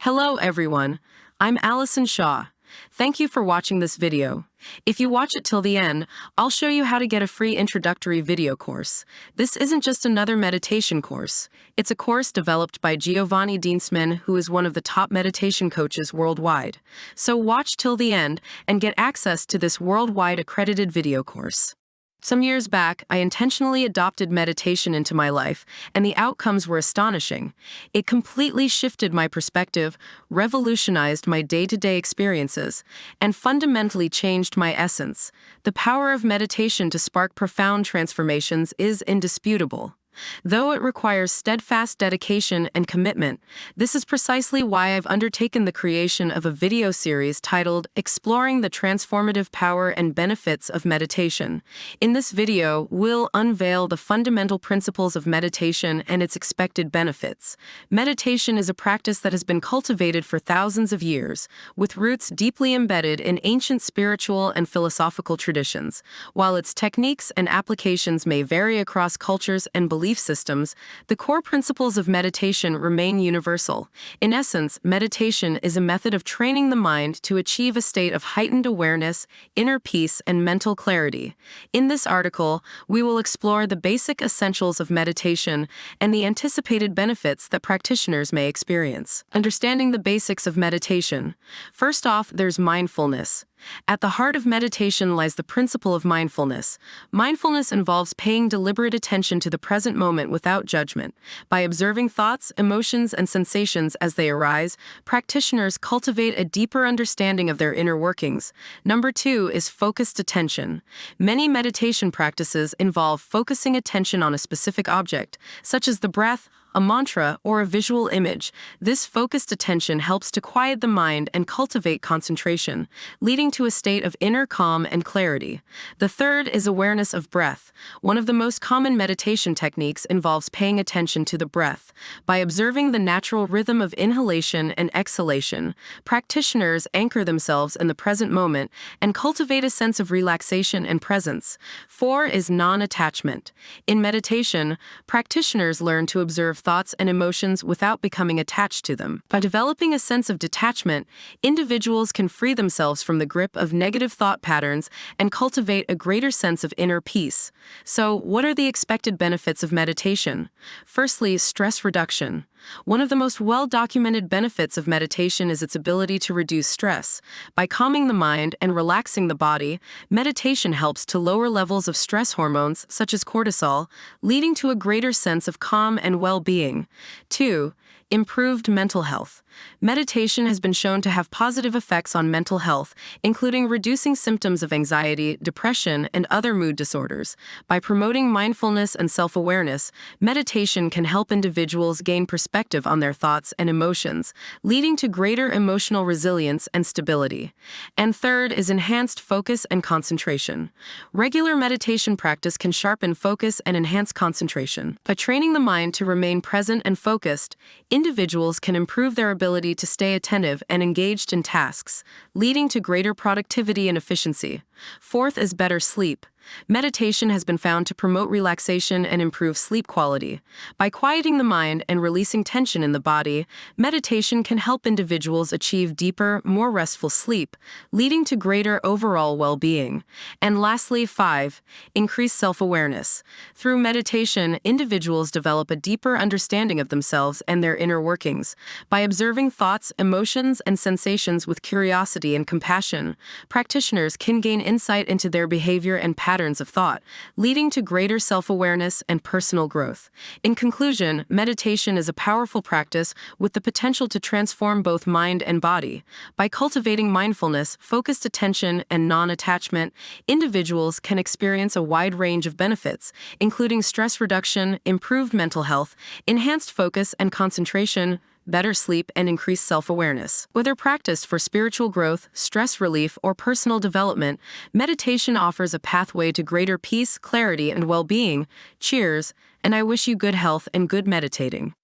Hello everyone, I'm Allison Shaw. Thank you for watching this video. If you watch it till the end, I'll show you how to get a free introductory video course. This isn't just another meditation course. It's a course developed by Giovanni Dienstmann, who is one of the top meditation coaches worldwide. So watch till the end and get access to this worldwide accredited video course. Some years back, I intentionally adopted meditation into my life, and the outcomes were astonishing. It completely shifted my perspective, revolutionized my day-to-day experiences, and fundamentally changed my essence. The power of meditation to spark profound transformations is indisputable. Though it requires steadfast dedication and commitment, this is precisely why I've undertaken the creation of a video series titled Exploring the Transformative Power and Benefits of Meditation. In this video, we'll unveil the fundamental principles of meditation and its expected benefits. Meditation is a practice that has been cultivated for thousands of years, with roots deeply embedded in ancient spiritual and philosophical traditions. While its techniques and applications may vary across cultures and belief systems, the core principles of meditation remain universal. In essence, meditation is a method of training the mind to achieve a state of heightened awareness, inner peace, and mental clarity. In this article, we will explore the basic essentials of meditation and the anticipated benefits that practitioners may experience. Understanding the basics of meditation. First off, there's mindfulness. At the heart of meditation lies the principle of mindfulness. Mindfulness involves paying deliberate attention to the present moment without judgment. By observing thoughts, emotions, and sensations as they arise, practitioners cultivate a deeper understanding of their inner workings. Number 2 is focused attention. Many meditation practices involve focusing attention on a specific object, such as the breath, a mantra, or a visual image. This focused attention helps to quiet the mind and cultivate concentration, leading to a state of inner calm and clarity. The third is awareness of breath. One of the most common meditation techniques involves paying attention to the breath. By observing the natural rhythm of inhalation and exhalation, practitioners anchor themselves in the present moment and cultivate a sense of relaxation and presence. 4 is non-attachment. In meditation, practitioners learn to observe thoughts and emotions without becoming attached to them. By developing a sense of detachment, individuals can free themselves from the grip of negative thought patterns and cultivate a greater sense of inner peace. So, what are the expected benefits of meditation? Firstly, stress reduction. One of the most well-documented benefits of meditation is its ability to reduce stress. By calming the mind and relaxing the body, meditation helps to lower levels of stress hormones such as cortisol, leading to a greater sense of calm and well-being. 2. Improved mental health. Meditation has been shown to have positive effects on mental health, including reducing symptoms of anxiety, depression, and other mood disorders. By promoting mindfulness and self-awareness, meditation can help individuals gain perspective on their thoughts and emotions, leading to greater emotional resilience and stability. And third is enhanced focus and concentration. Regular meditation practice can sharpen focus and enhance concentration. By training the mind to remain present and focused, individuals can improve their ability to stay attentive and engaged in tasks, leading to greater productivity and efficiency. Fourth is better sleep. Meditation has been found to promote relaxation and improve sleep quality. By quieting the mind and releasing tension in the body, meditation can help individuals achieve deeper, more restful sleep, leading to greater overall well-being. And lastly, 5, increase self-awareness. Through meditation, individuals develop a deeper understanding of themselves and their inner workings. By observing thoughts, emotions, and sensations with curiosity and compassion, practitioners can gain insight into their behavior and patterns of thought, leading to greater self-awareness and personal growth. In conclusion, meditation is a powerful practice with the potential to transform both mind and body. By cultivating mindfulness, focused attention, and non-attachment, individuals can experience a wide range of benefits, including stress reduction, improved mental health, enhanced focus and concentration, better sleep, and increased self-awareness. Whether practiced for spiritual growth, stress relief, or personal development, meditation offers a pathway to greater peace, clarity, and well-being. Cheers, and I wish you good health and good meditating.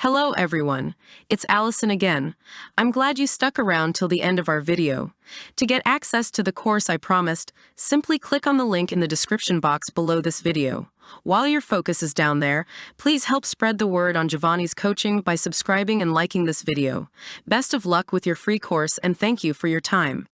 Hello everyone, it's Allison again. I'm glad you stuck around till the end of our video. To get access to the course I promised, simply click on the link in the description box below this video. While your focus is down there, please help spread the word on Giovanni's coaching by subscribing and liking this video. Best of luck with your free course and thank you for your time.